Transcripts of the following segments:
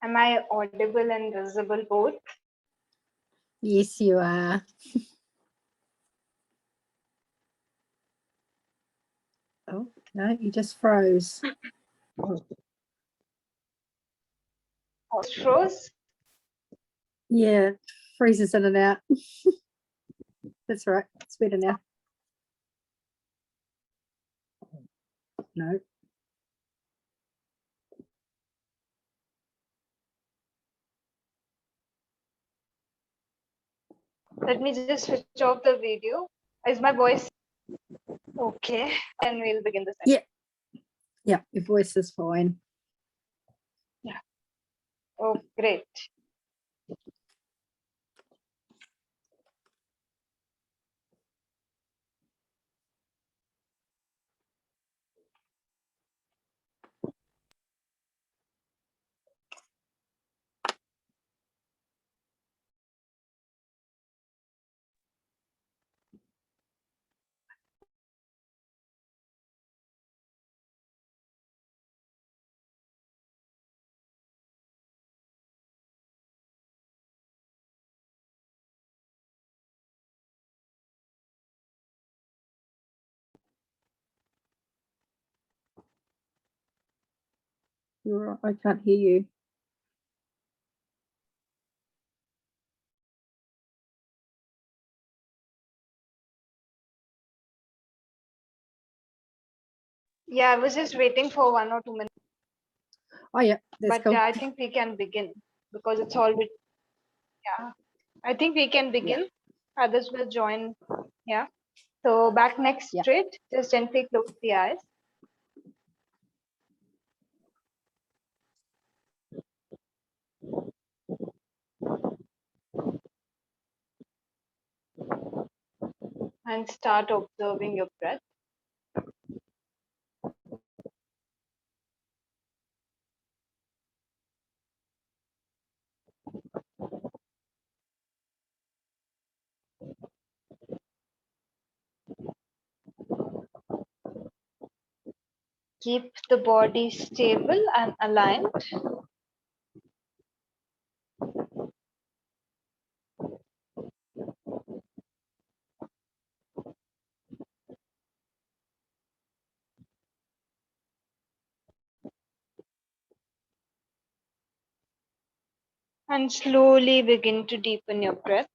Am I audible and visible both? Yes, you are. Oh, no, you just froze. Oh, it froze? Yeah, freezes in and out. That's right. It's better now. No. Let me just switch off the video. Is my voice okay? And we'll begin the session. Yeah. Yeah, your voice is fine. Yeah. Oh, great. I can't hear you. Yeah, I was just waiting for 1 or 2 minutes. Oh, yeah, that's But cool. I think we can begin because it's already, yeah. I think we can begin. Yeah. Others will join. Yeah. So back next straight, just gently close the eyes. And start observing your breath. Keep the body stable and aligned. And slowly begin to deepen your breath.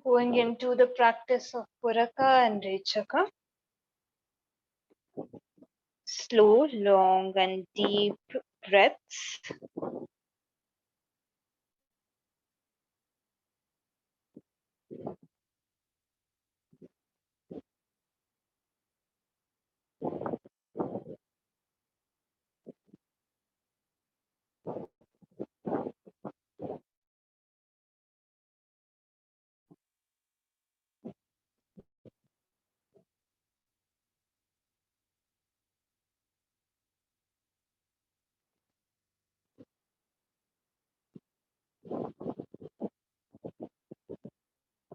Going into the practice of Puraka and Rechaka. Slow, long, and deep breaths.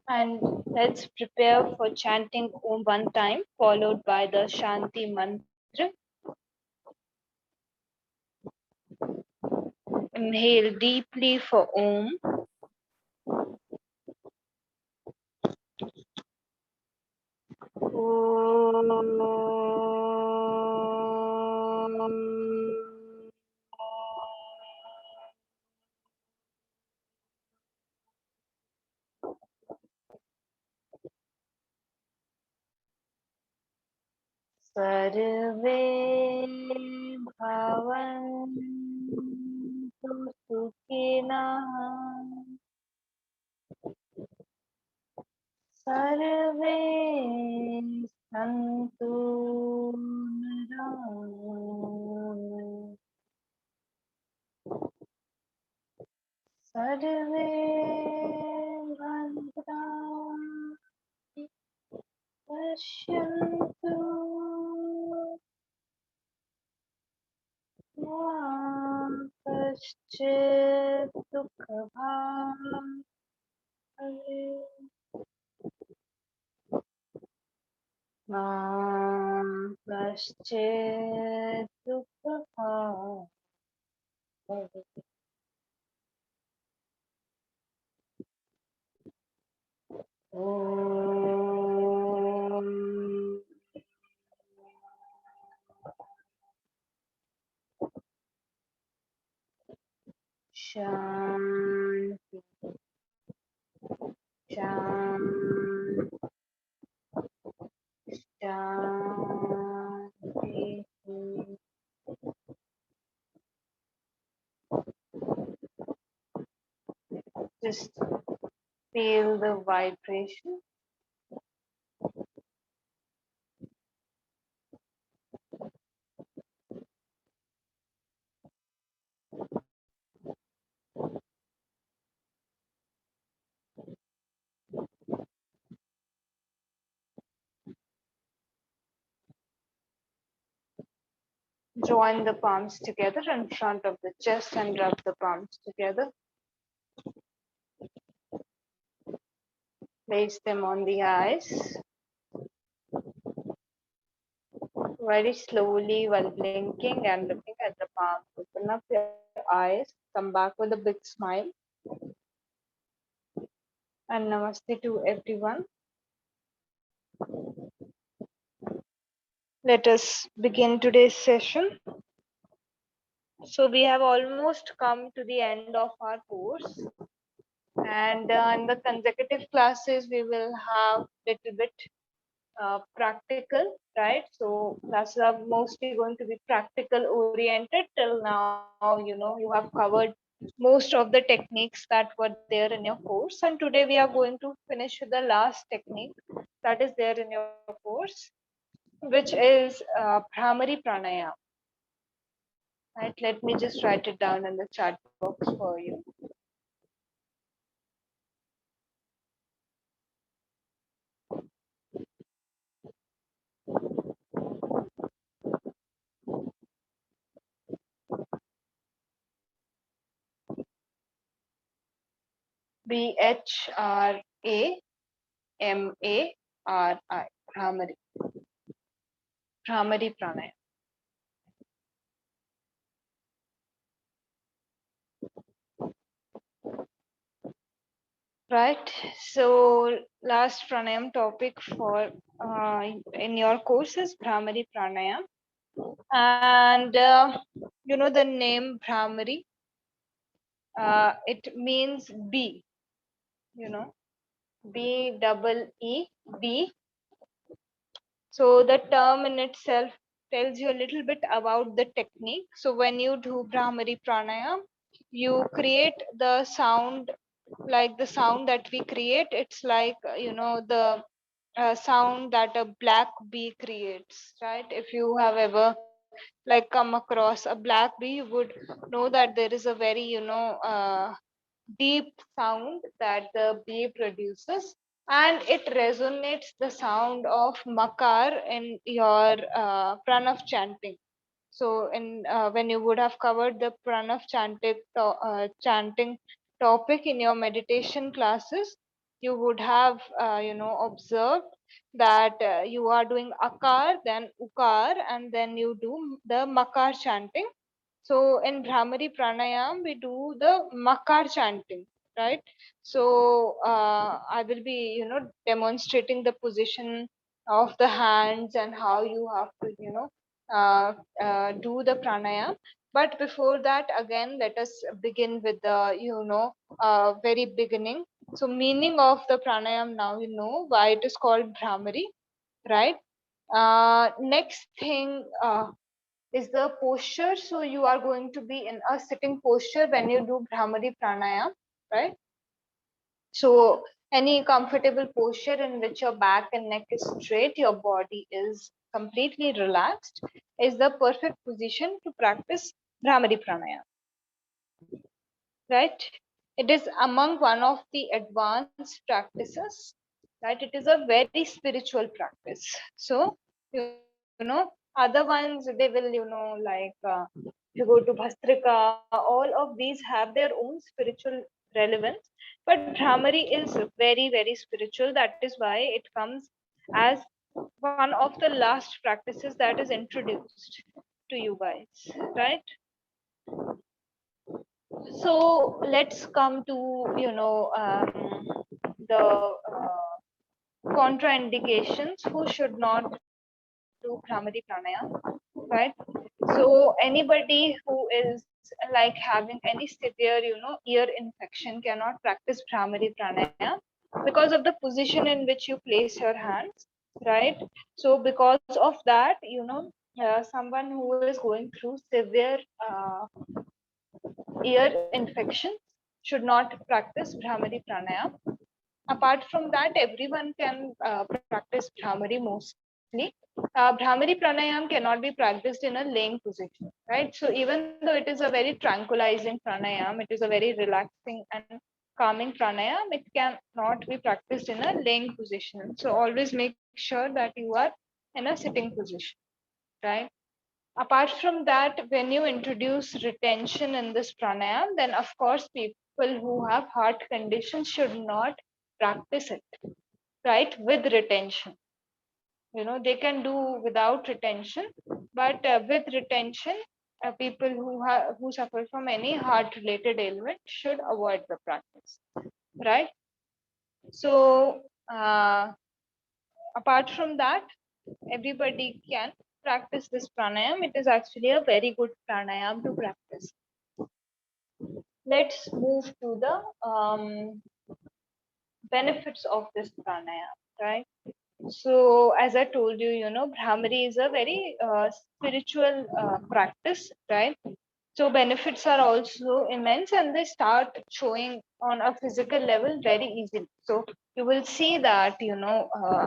And let's prepare for chanting Om 1 time, followed by the Shanti mantra. Inhale deeply for Om. Sarve bhavantu sukhinah. Sarve santu niরাময়. Sarve bhadrani पश्यन्तु मां कश्चित् दुःखभाग् मां कश्चित् दुःखभाग् ॐ शान्ति शान्ति शान्ति just feel the vibration. Join the palms together in front of the chest and rub the palms together. Place them on the eyes. Very slowly while blinking and looking at the palms. Open up your eyes. Come back with a big smile. And namaste to everyone. Let us begin today's session. So we have almost come to the end of our course. And in the consecutive classes, we will have little bit practical, right? So classes are mostly going to be practical oriented till now. You have covered most of the techniques that were there in your course, and today we are going to finish with the last technique that is there in your course, which is Bhramari Pranayam. Right, let me just write it down in the chat box for you. Bhramari. Bhramari Pranayam. Right. So last pranayam topic for in your course is Bhramari Pranayam, and the name Bhramari. It means bee. B-double-E-B. So the term in itself tells you a little bit about the technique. So when you do Bhramari Pranayam, you create the sound like the sound that we create. It's like the sound that a black bee creates, right? If you have ever come across a black bee, you would know that there is a very deep sound that the bee produces, and it resonates the sound of makar in your pranav chanting. So in when you would have covered the pranav chanting topic in your meditation classes, you would have observed that you are doing akar, then ukar, and then you do the makar chanting. So in Bhramari Pranayam, we do the makar chanting, right? So I will be, demonstrating the position of the hands and how you have to, do the pranayam. But before that, again, let us begin with the, very beginning. So meaning of the pranayam, now you know why it is called Bhramari, right? Next thing is the posture. So you are going to be in a sitting posture when you do Bhramari Pranayam, right? So any comfortable posture in which your back and neck is straight, your body is completely relaxed, is the perfect position to practice Bhramari Pranayam, right? It is among one of the advanced practices, right? It is a very spiritual practice. So, other ones, they will, if you go to Bhastrika, all of these have their own spiritual relevance. But Bhramari is very, very spiritual. That is why it comes as one of the last practices that is introduced to you guys, right? So let's come to, the contraindications who should not do Bhramari Pranayam, right? So anybody who is like having any severe, ear infection cannot practice Bhramari Pranayam because of the position in which you place your hands, right? So because of that, someone who is going through severe ear infection should not practice Bhramari Pranayam. Apart from that, everyone can practice Bhramari mostly. Bhramari Pranayam cannot be practiced in a laying position, right? So even though it is a very tranquilizing pranayam, it is a very relaxing and calming pranayam, it cannot be practiced in a laying position. So always make sure that you are in a sitting position, right? Apart from that, when you introduce retention in this pranayam, then of course people who have heart conditions should not practice it, right, with retention. They can do without retention, but with retention, people who suffer from any heart related ailment should avoid the practice, right? So apart from that, everybody can practice this pranayam. It is actually a very good pranayam to practice. Let's move to the benefits of this pranayam, right? So as I told you, Bhramari is a very spiritual practice, right? So benefits are also immense and they start showing on a physical level very easily. So you will see that,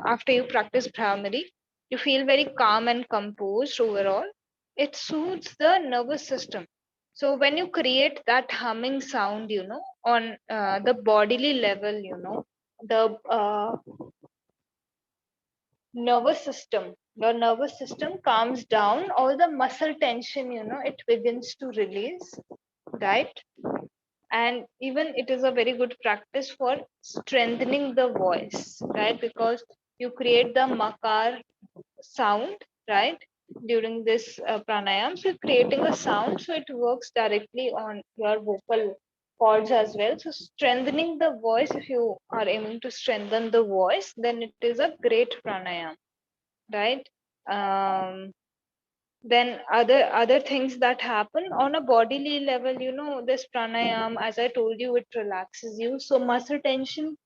after you practice Bhramari, you feel very calm and composed overall. It soothes the nervous system. So when you create that humming sound, on the bodily level, the your nervous system calms down, all the muscle tension, it begins to release, right? And even it is a very good practice for strengthening the voice, right? Because you create the makar sound, right, during this pranayam. So creating a sound, so it works directly on your vocal cords as well. So strengthening the voice, if you are aiming to strengthen the voice, then it is a great pranayam, right? um, then other things that happen on a bodily level, this pranayam, as I told you, it relaxes you, so muscle tension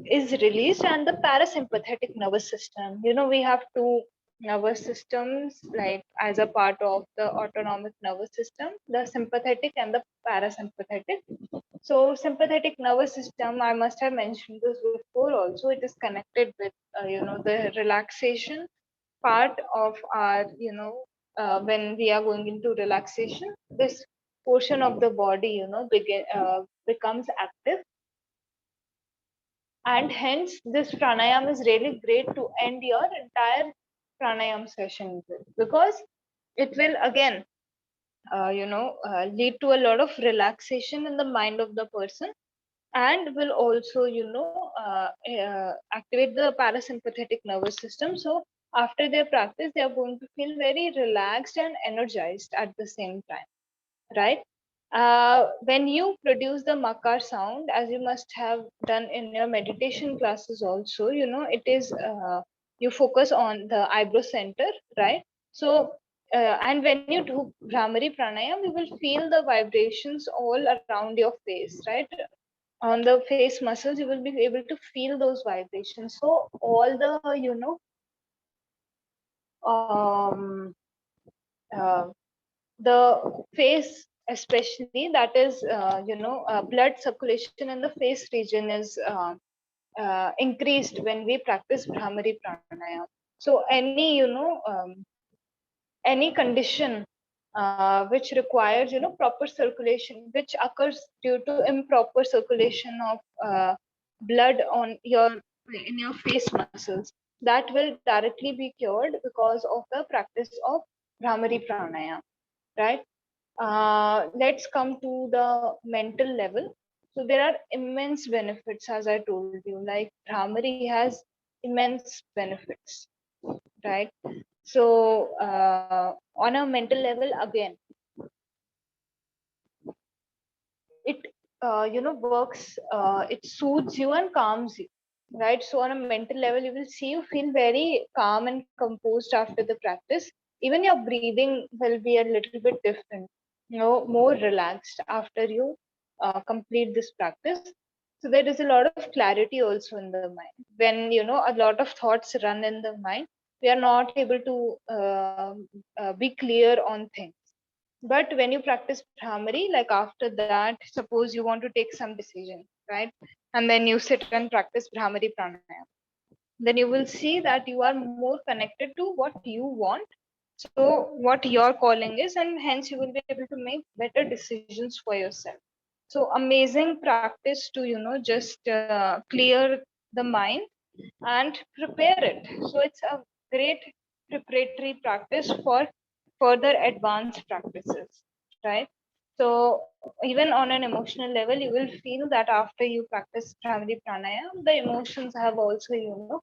is released. And the parasympathetic nervous system, we have two nervous systems, like as a part of the autonomic nervous system, the sympathetic and the parasympathetic. So sympathetic nervous system, I must have mentioned this before also, it is connected with the relaxation part of our, when we are going into relaxation, this portion of the body, becomes active. And hence this pranayam is really great to end your entire pranayam session with, because it will again, lead to a lot of relaxation in the mind of the person, and will also, activate the parasympathetic nervous system. So after their practice, they are going to feel very relaxed and energized at the same time, right? When you produce the makar sound, as you must have done in your meditation classes also, it is, you focus on the eyebrow center, right? So and when you do Bhramari Pranayam, you will feel the vibrations all around your face, right? On the face muscles, you will be able to feel those vibrations. So all the, um, uh, the face especially, that is, blood circulation in the face region is increased when we practice Bhramari Pranayam. So any condition which requires, proper circulation, which occurs due to improper circulation of blood on your in your face muscles, that will directly be cured because of the practice of Bhramari Pranayam, right? Let's come to the mental level. So there are immense benefits, as I told you. Like Bhramari has immense benefits, right? So on a mental level, again, it works. It soothes you and calms you, right? So on a mental level, you will see you feel very calm and composed after the practice. Even your breathing will be a little bit different, more relaxed after you complete this practice. So there is a lot of clarity also in the mind. When a lot of thoughts run in the mind, we are not able to be clear on things. But when you practice Bhramari, like after that, suppose you want to take some decision, right? And then you sit and practice Bhramari Pranayam. Then you will see that you are more connected to what you want. So what your calling is, and hence you will be able to make better decisions for yourself. So amazing practice to, just clear the mind and prepare it. So it's a great preparatory practice for further advanced practices, right? So even on an emotional level, you will feel that after you practice Bhramari Pranayam, the emotions have also,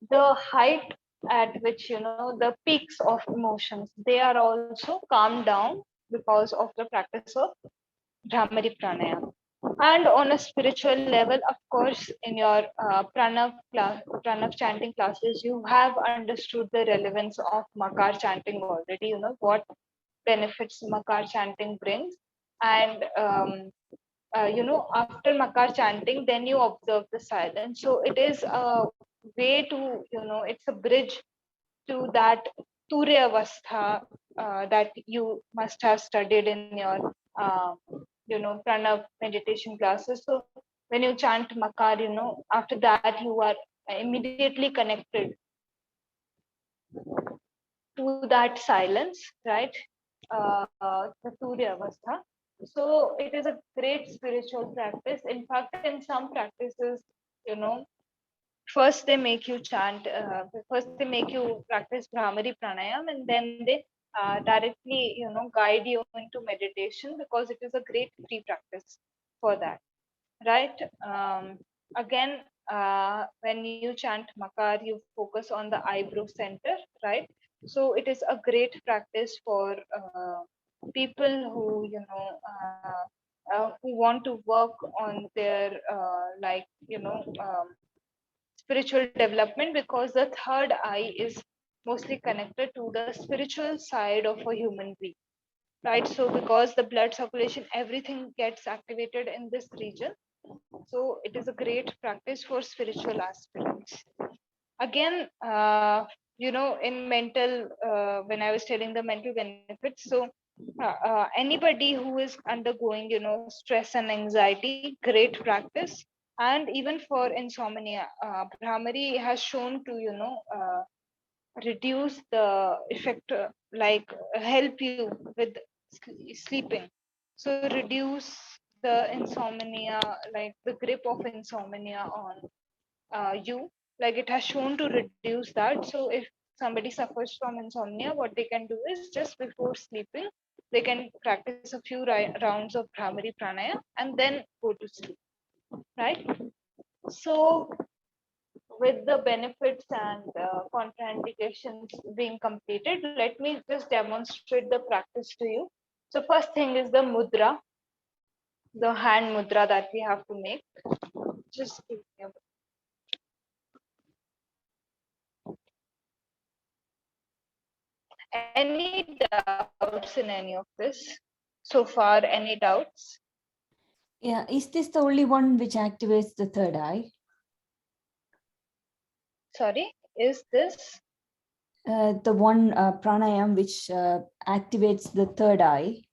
the height at which, the peaks of emotions, they are also calmed down because of the practice of Brahmari Pranayam. And on a spiritual level, of course, in your Pranav chanting classes, you have understood the relevance of Makar chanting already. You know what benefits Makar chanting brings, and after Makar chanting, then you observe the silence. So it is a way to, it's a bridge to that Turya Avastha that you must have studied in your pranav meditation classes. So when you chant Makar, after that you are immediately connected to that silence, right? The Turya Avastha. So it is a great spiritual practice. In fact, in some practices, you know, first they make you chant, first they make you practice Brahmari Pranayam, and then they directly, guide you into meditation, because it is a great free practice for that, right? Again, when you chant Makar, you focus on the eyebrow center, right? So it is a great practice for people who, who want to work on their spiritual development, because the third eye is mostly connected to the spiritual side of a human being, right? So because the blood circulation, everything gets activated in this region, so it is a great practice for spiritual aspirants. Again, in mental, when I was telling the mental benefits, so anybody who is undergoing, stress and anxiety, great practice. And even for insomnia, Brahmari has shown to, reduce the effect, help you with sleeping. So reduce the insomnia, like the grip of insomnia on you, like it has shown to reduce that. So if somebody suffers from insomnia, what they can do is, just before sleeping, they can practice a few rounds of Bhramari Pranayam and then go to sleep, right? So with the benefits and contraindications being completed, let me just demonstrate the practice to you. So first thing is the mudra, the hand mudra that we have to make. Just give me a any doubts in any of this so far? Any doubts? Yeah, is this the only one which activates the third eye? Sorry, is this? The one pranayam which activates the third eye?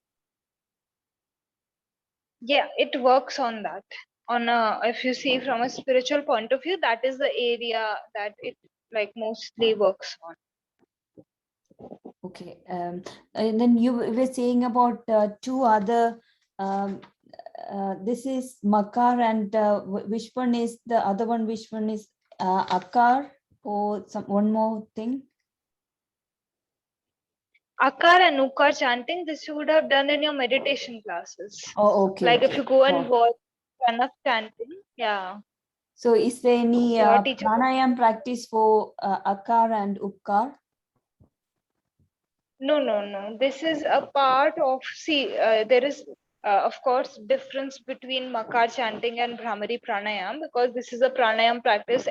Yeah, it works on that. On a, if you see from a spiritual point of view, that is the area that it like mostly works on. Okay. And then you were saying about two other this is Makar, and which one is the other one? Which one is Akar, or one more thing? Akar and Ukar chanting, this you would have done in your meditation classes. Oh, okay. Like okay. if you go and watch Pranam chanting, yeah. So is there any Your teacher pranayam practice for Akar and Upkar? No. This is a part of, see, there is, of course, difference between Makar chanting and Bhramari Pranayam, because this is a pranayam practice.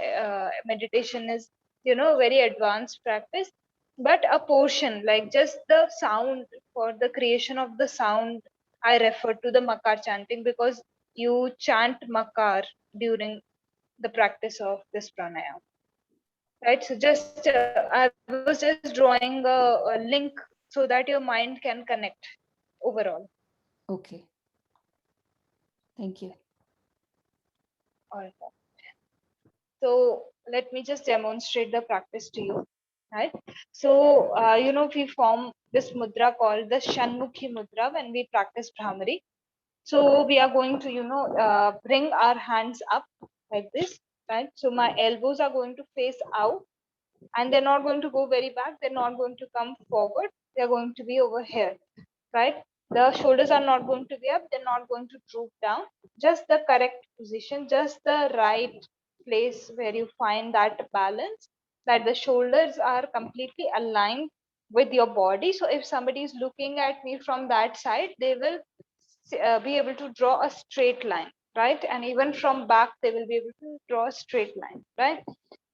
Meditation is, very advanced practice. But a portion, like just the sound, for the creation of the sound, I refer to the Makar chanting, because you chant Makar during the practice of this pranayam. Right, so just I was just drawing a link so that your mind can connect overall. Okay. Thank you. All right. So let me just demonstrate the practice to you. Right. So we form this mudra called the Shannoki Mudra when we practice Bhramari. So we are going to bring our hands up like this. Right. So my elbows are going to face out, and they're not going to go very back. They're not going to come forward. They're going to be over here, right? The shoulders are not going to be up. They're not going to droop down. Just the correct position, just the right place where you find that balance, that the shoulders are completely aligned with your body. So if somebody is looking at me from that side, they will be able to draw a straight line, right? And even from back, they will be able to draw a straight line, right?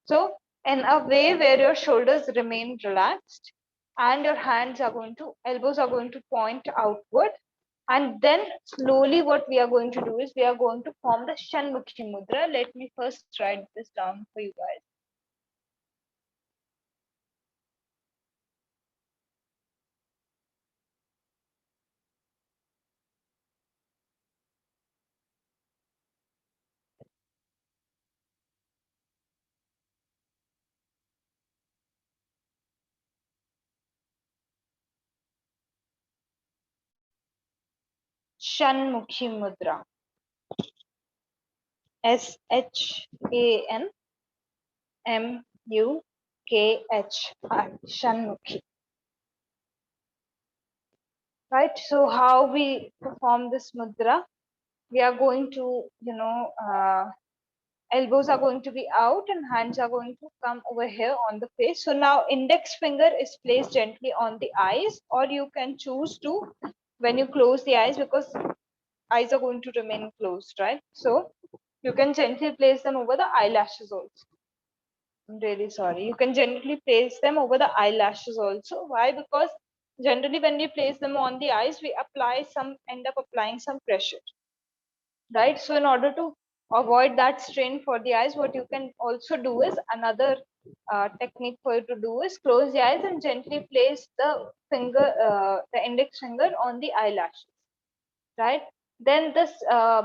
So in a way where your shoulders remain relaxed and your elbows are going to point outward. And then slowly what we are going to do is we are going to form the Shanmukhi Mudra. Let me first write this down for you guys. Shanmukhi Mudra. SHANMUKHI. Shanmukhi. Right. So how we perform this mudra? We are going to, elbows are going to be out and hands are going to come over here on the face. So now index finger is placed gently on the eyes, or you can choose to when you close the eyes, because eyes are going to remain closed, right? So you can gently place them over the eyelashes also. I'm really sorry. You can gently place them over the eyelashes also. Why? Because generally when we place them on the eyes, we end up applying some pressure, right? So in order to avoid that strain for the eyes, what you can also do is another technique for you to do is close the eyes and gently place the index finger on the eyelashes, right? Then this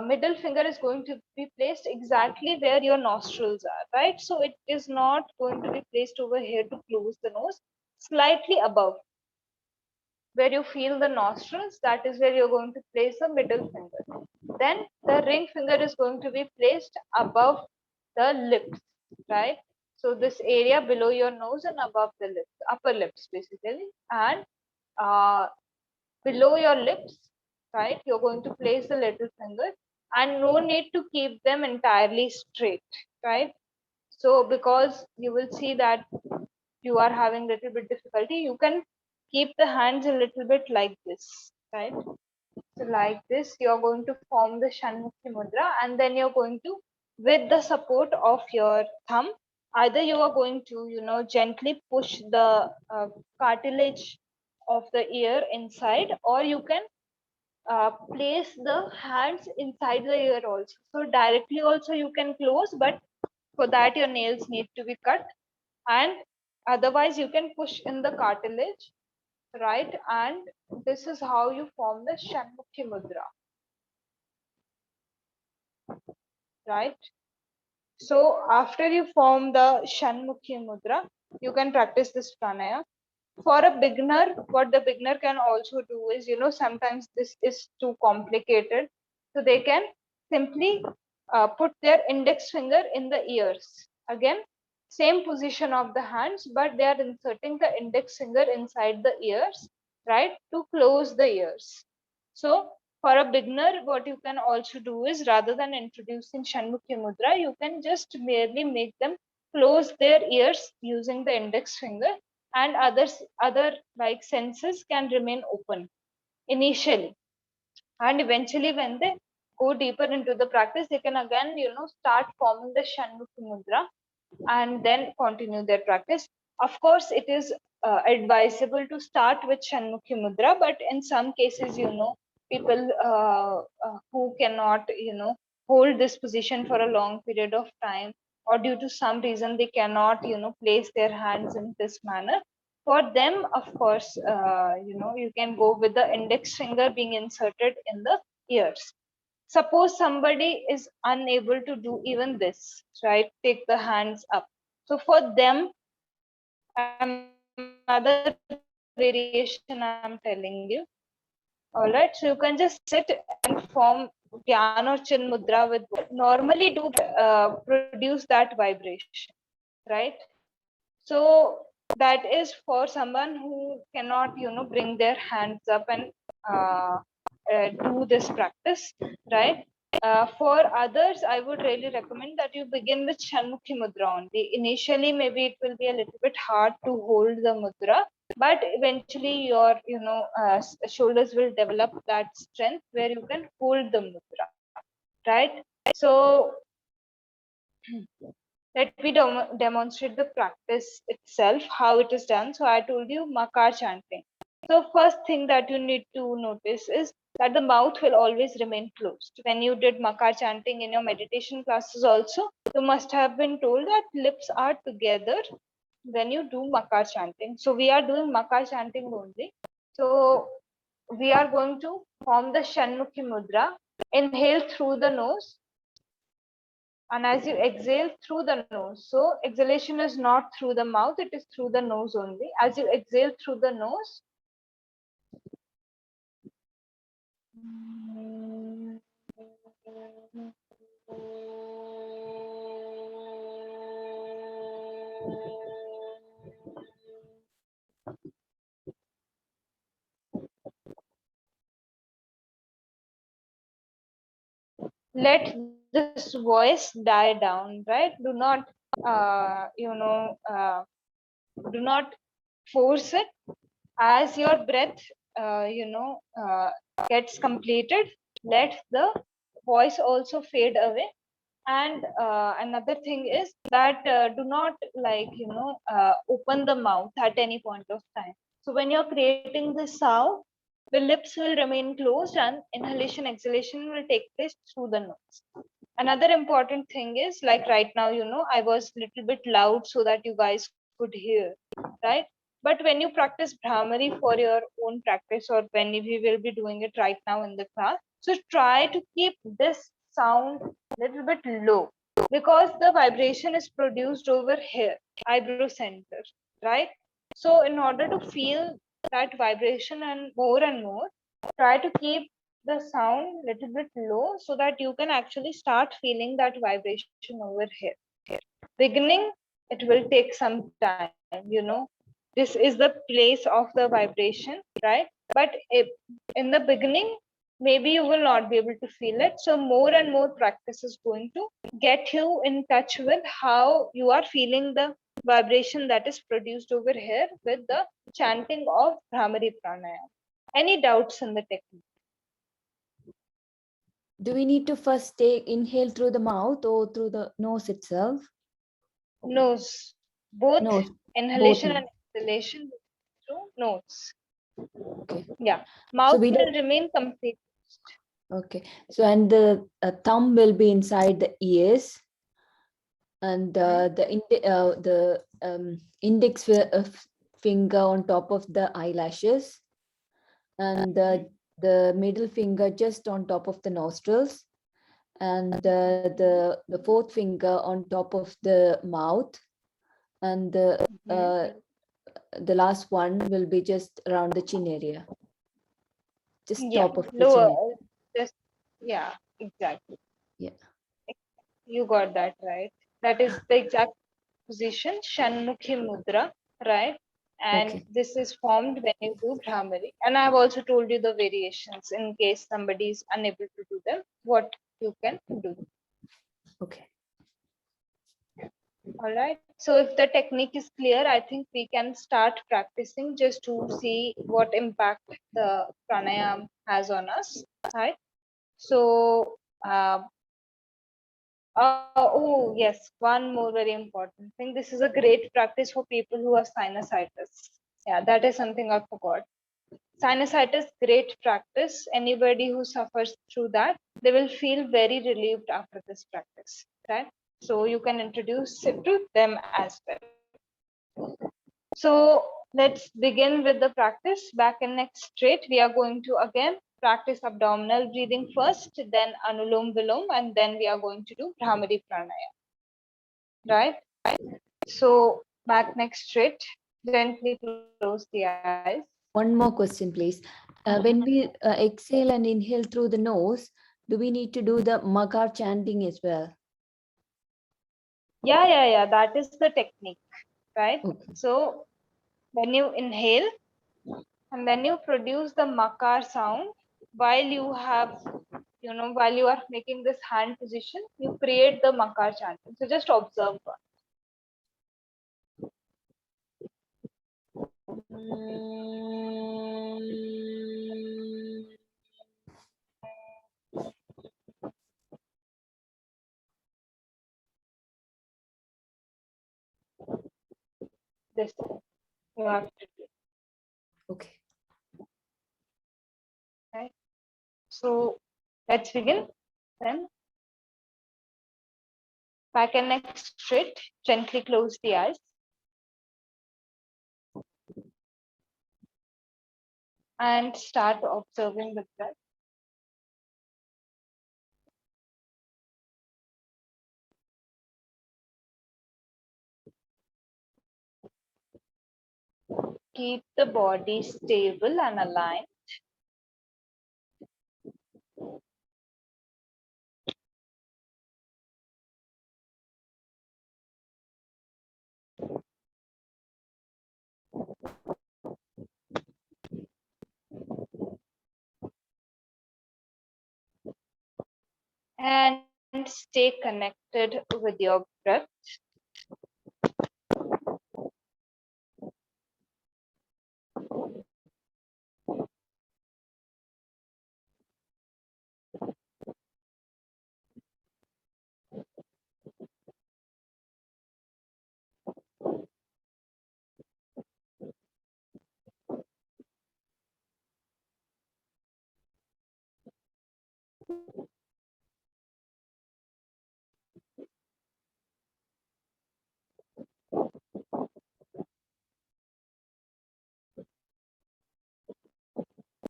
middle finger is going to be placed exactly where your nostrils are, right? So it is not going to be placed over here to close the nose, slightly above where you feel the nostrils, that is where you're going to place the middle finger. Then the ring finger is going to be placed above the lips, right? So this area below your nose and above the lips, upper lips basically, and below your lips, right? You're going to place the little finger, and no need to keep them entirely straight, right? So because you will see that you are having a little bit difficulty, you can keep the hands a little bit like this, right? So like this, you're going to form the Shanmukhi Mudra, and then you're going to, with the support of your thumb, either you are going to, gently push the cartilage of the ear inside, or you can place the hands inside the ear also. So directly also you can close, but for that your nails need to be cut, and otherwise you can push in the cartilage, right? And this is how you form the Shanmukhi Mudra, right? So after you form the Shanmukhi Mudra, you can practice this pranayama. For a beginner, what the beginner can also do is, sometimes this is too complicated. So they can simply put their index finger in the ears. Again, same position of the hands, but they are inserting the index finger inside the ears, right, to close the ears. So for a beginner, what you can also do is, rather than introducing Shannoki Mudra, you can just merely make them close their ears using the index finger, and other like senses can remain open initially. And eventually, when they go deeper into the practice, they can again, start forming the Shannoki Mudra and then continue their practice. Of course, it is advisable to start with Shannoki Mudra, but in some cases, people who cannot, hold this position for a long period of time, or due to some reason they cannot, place their hands in this manner. For them, of course, you can go with the index finger being inserted in the ears. Suppose somebody is unable to do even this, right? Take the hands up. So for them, another variation I'm telling you. All right. So you can just sit and form Dhyan or Chin Mudra with both. Normally do produce that vibration, right? So that is for someone who cannot, bring their hands up and uh, do this practice, right? For others, I would really recommend that you begin with Shannoki Mudra only. Initially, maybe it will be a little bit hard to hold the mudra, but eventually your, shoulders will develop that strength where you can hold the mudra, right? So let me demonstrate the practice itself, how it is done. So I told you makar chanting. So first thing that you need to notice is that the mouth will always remain closed. When you did makar chanting in your meditation classes also, you must have been told that lips are together when you do makar chanting. So we are doing makar chanting only. So we are going to form the Shannoki Mudra. Inhale through the nose, and as you exhale through the nose. So exhalation is not through the mouth, it is through the nose only. As you exhale through the nose, let this voice die down, right? Uh, you know uh, do not force it. As your breath gets completed, let the voice also fade away. And another thing is that do not open the mouth at any point of time. So when you're creating this sound, the lips will remain closed and inhalation exhalation will take place through the nose. Another important thing is, like right now, I was little bit loud so that you guys could hear, right? But when you practice Bhramari for your own practice, or when we will be doing it right now in the class, so try to keep this sound little bit low, because the vibration is produced over here, eyebrow center, right? So in order to feel that vibration and more, try to keep the sound little bit low so that you can actually start feeling that vibration over here. Beginning, it will take some time, this is the place of the vibration, right? But if in the beginning, maybe you will not be able to feel it. So more and more practice is going to get you in touch with how you are feeling the vibration that is produced over here with the chanting of Bhramari Pranayam. Any doubts in the technique? Do we need to first take inhale through the mouth or through the nose itself? Nose. Both Nose. inhalation Both. and exhalation through nose. Okay. Yeah. So Mouth we will don't. remain complete. Okay. So and the thumb will be inside the ears, and the index finger on top of the eyelashes, and the middle finger just on top of the nostrils, and the fourth finger on top of the mouth, and the last one will be just around the chin area, just Yeah, top of the chin lower. area. Just Yeah, exactly. Yeah. You got that right. That is the exact position, Shannoki Mudra, right? And Okay. this is formed when you do Bhramari. And I have also told you the variations in case somebody is unable to do them, what you can do. Okay. All right. So if the technique is clear, I think we can start practicing just to see what impact the pranayam has on us. Right. So, oh yes, one more very important thing. This is a great practice for people who have sinusitis. Yeah, that is something I forgot. Sinusitis, great practice. Anybody who suffers through that, they will feel very relieved after this practice. Right. So you can introduce it to them as well. So let's begin with the practice. Back and neck straight. We are going to again practice abdominal breathing first, then Anulom Vilom, and then we are going to do Bhramari Pranayam. Right? So back neck straight. Gently close the eyes. One more question, please. When we exhale and inhale through the nose, do we need to do the Makar chanting as well? Yeah. That is the technique, right? Okay. So when you inhale and then you produce the makar sound while you have, while you are making this hand position, you create the makar chanting. So just observe one. This you have to do, Okay. right? So let's begin then. Back and neck straight, gently close the eyes. And start observing the breath. Keep the body stable and aligned. And stay connected with your breath.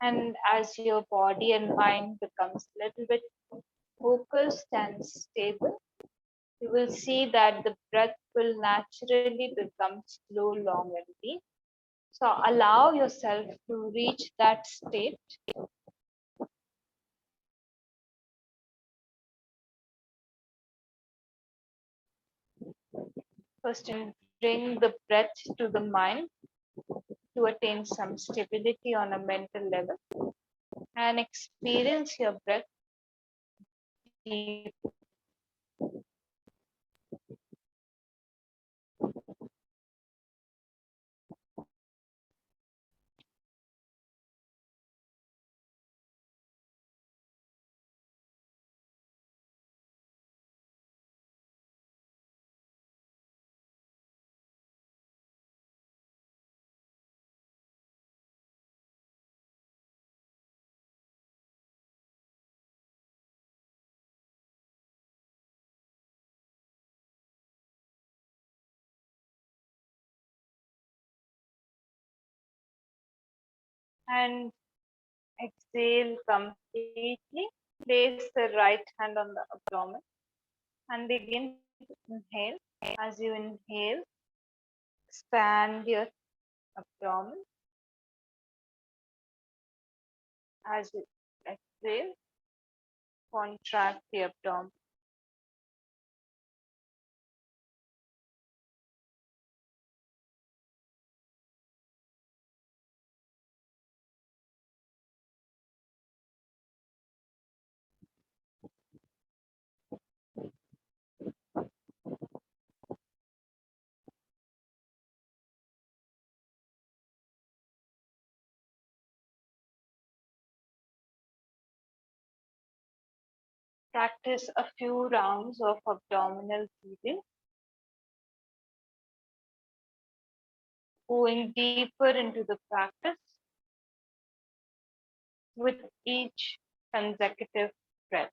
And as your body and mind becomes a little bit focused and stable, you will see that the breath will naturally become slow, long, and deep. So allow yourself to reach that state. First, bring the breath to the mind to attain some stability on a mental level and experience your breath deep. And exhale completely. Place the right hand on the abdomen and begin to inhale. As you inhale, expand your abdomen. As you exhale, contract the abdomen. Practice a few rounds of abdominal breathing, going deeper into the practice with each consecutive breath.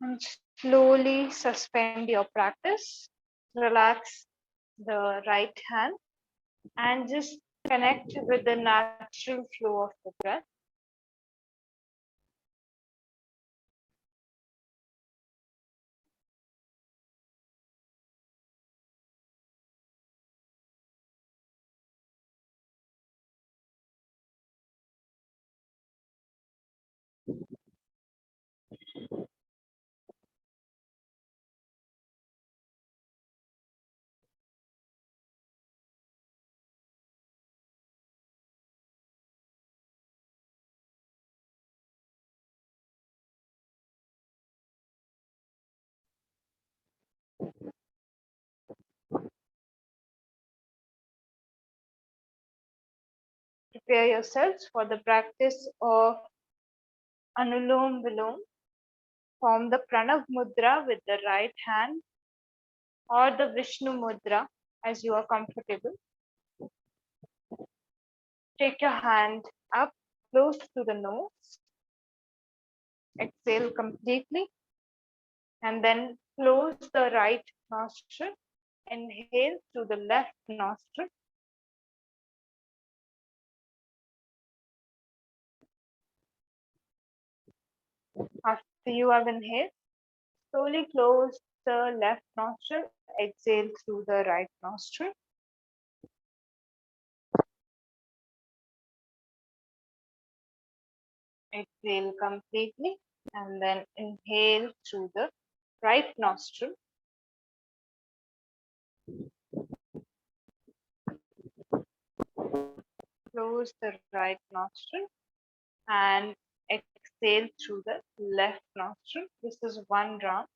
And slowly suspend your practice. Relax the right hand and just connect with the natural flow of the breath. Prepare yourselves for the practice of Anulom Vilom. Form the Pranav Mudra with the right hand or the Vishnu Mudra as you are comfortable. Take your hand up close to the nose. Exhale completely and then close the right nostril. Inhale through the left nostril. After you have inhaled, slowly close the left nostril. Exhale through the right nostril. Exhale completely and then inhale through the right nostril. Close the right nostril and exhale through the left nostril. This is one round.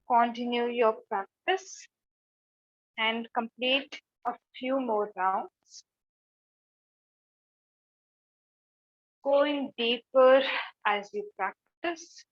Continue your practice and complete a few more rounds. Going deeper as you practice.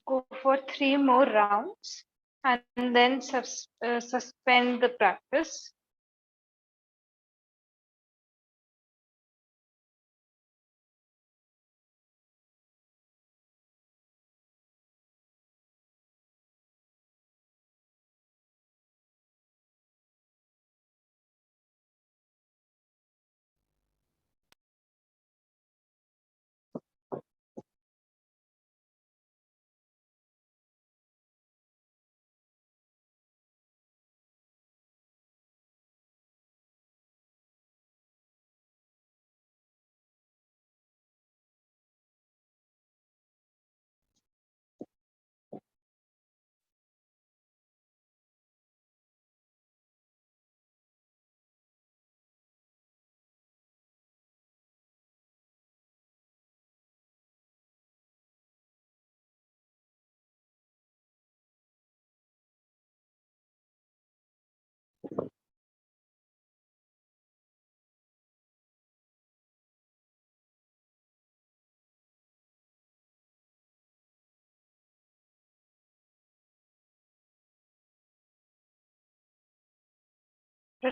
go for 3 more rounds and then suspend the practice.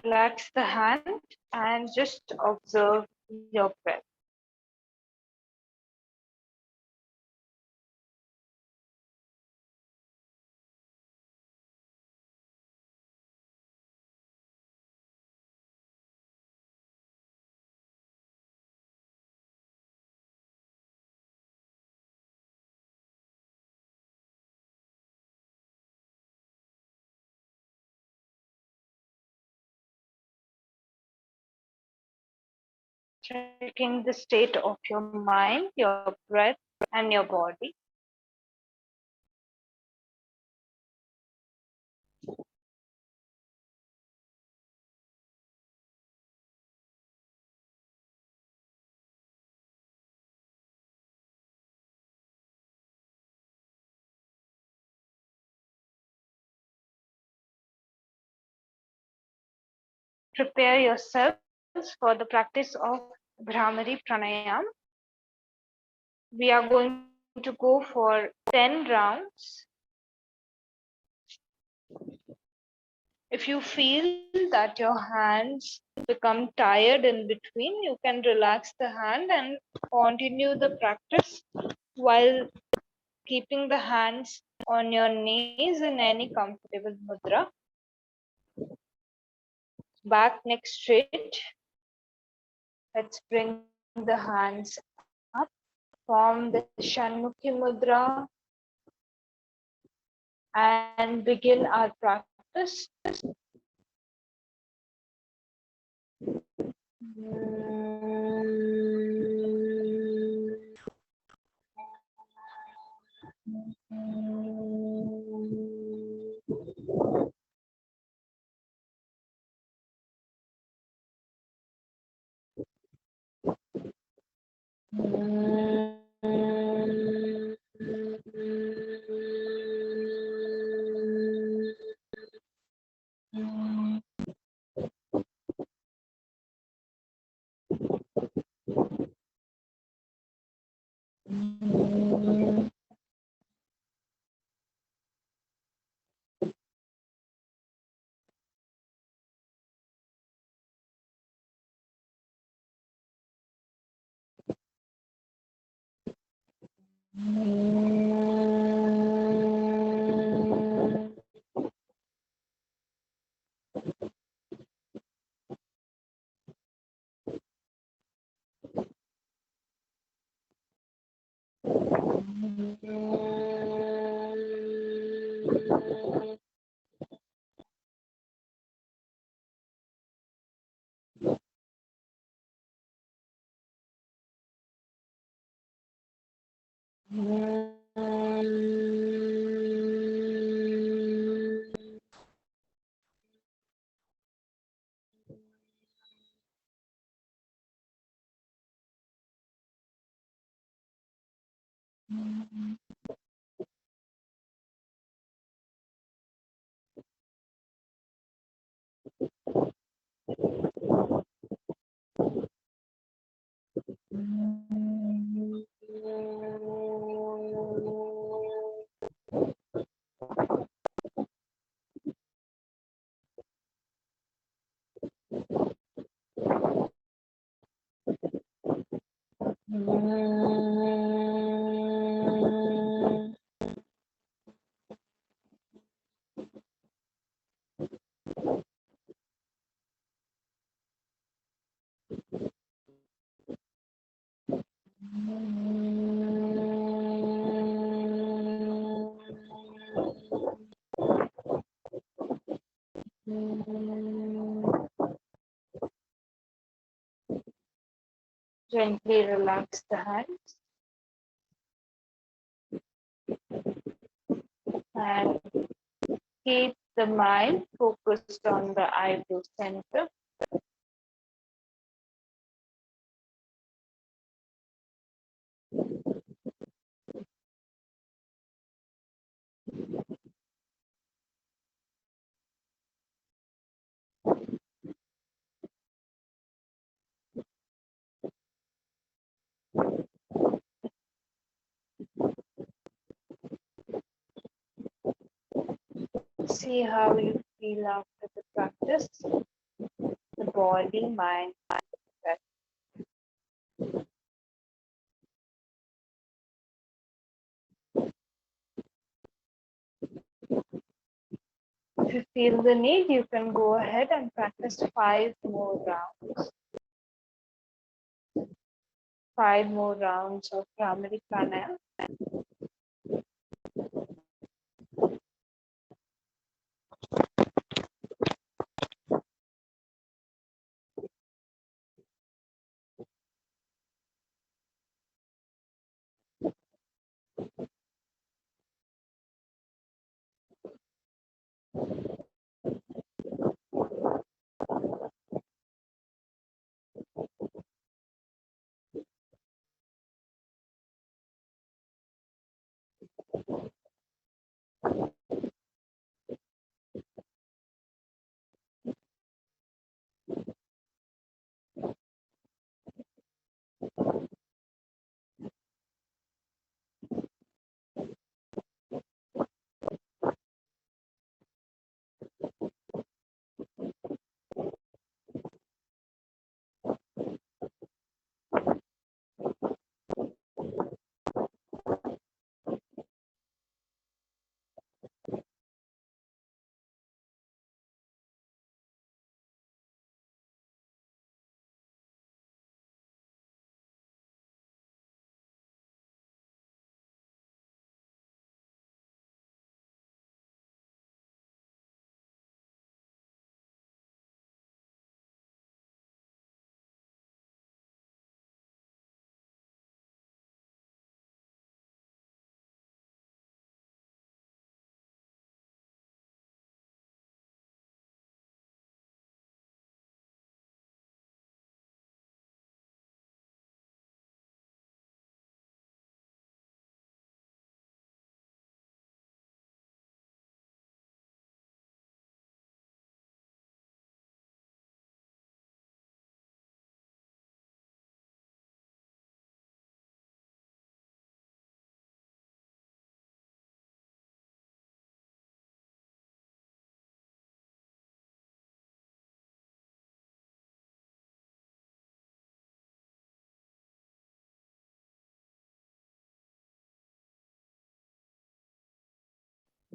Relax the hand and just observe your breath. Checking the state of your mind, your breath, and your body. Prepare yourselves for the practice of Bhramari Pranayam. We are going to go for 10 rounds. If you feel that your hands become tired in between, you can relax the hand and continue the practice while keeping the hands on your knees in any comfortable mudra. Back, neck straight. Let's bring the hands up. Form the Shannoki Mudra and begin our practice. Gently relax the hands and keep the mind focused on the eyebrow center. See how you feel after the practice, the body, mind, and breath. If you feel the need, you can go ahead and practice 5 more rounds. 5 more rounds of Bhramari Pranayam.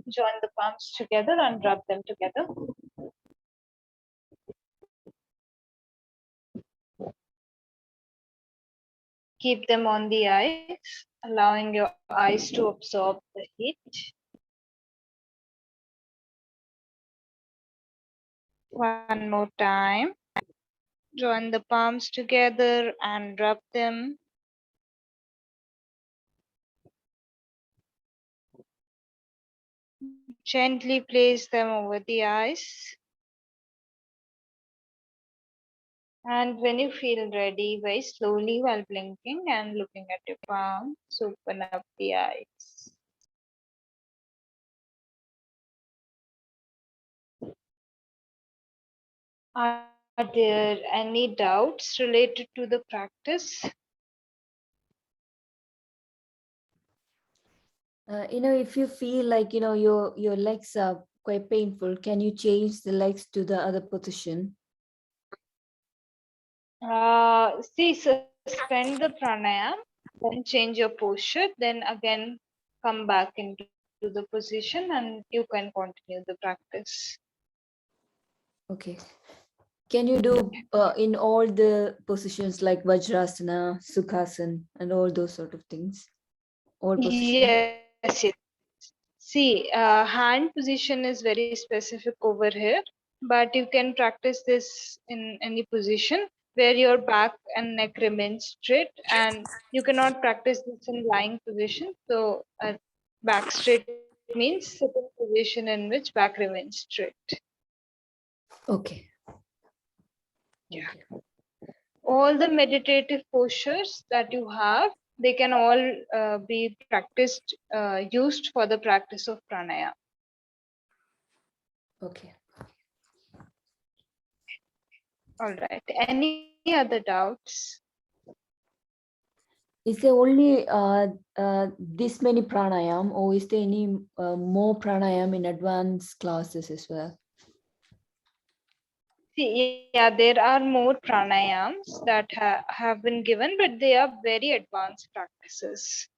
Join the palms together and rub them together. Keep them on the eyes, allowing your eyes to absorb the heat. One more time. Join the palms together and rub them. Gently place them over the eyes. And when you feel ready, very slowly while blinking and looking at your palms, open up the eyes. Are there any doubts related to the practice? If you feel like your legs are quite painful, can you change the legs to the other position? See, suspend the pranayam, then change your posture, then again come back into the position and you can continue the practice. Okay. Can you do in all the positions like Vajrasana, Sukhasana, and all those sort of things? All positions? Yes, yes. See, hand position is very specific over here, but you can practice this in any position where your back and neck remains straight, and you cannot practice this in lying position. So, back straight means sitting position in which back remains straight. Okay. Yeah. All the meditative postures that you have, they can all be practiced, used for the practice of pranayama. Okay. All right. Any other doubts? Is there only this many pranayam, or is there any more pranayam in advanced classes as well? See, yeah, there are more pranayams that have been given, but they are very advanced practices.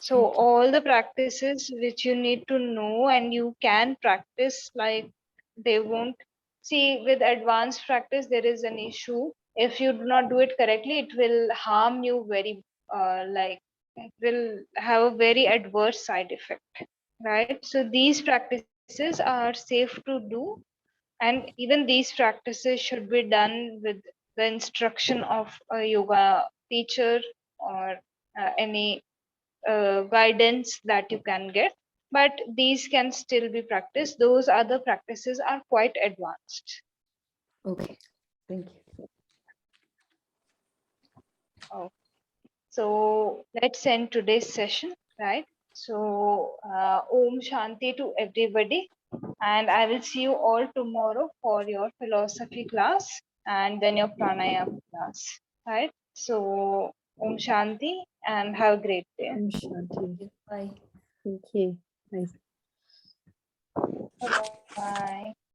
So Okay. all the practices which you need to know and you can practice, like they won't see with advanced practice, there is an issue. If you do not do it correctly, it will harm you very, like it will have a very adverse side effect, right? So these practices are safe to do, and even these practices should be done with the instruction of a yoga teacher or any guidance that you can get, but these can still be practiced. Those other practices are quite advanced. Okay. Thank you. Oh, so let's end today's session, right? So Om Shanti to everybody, and I will see you all tomorrow for your philosophy class and then your pranayama class, right? So Om Shanti and have a great day. Om Shanti. Bye. Thank you. Bye. Bye.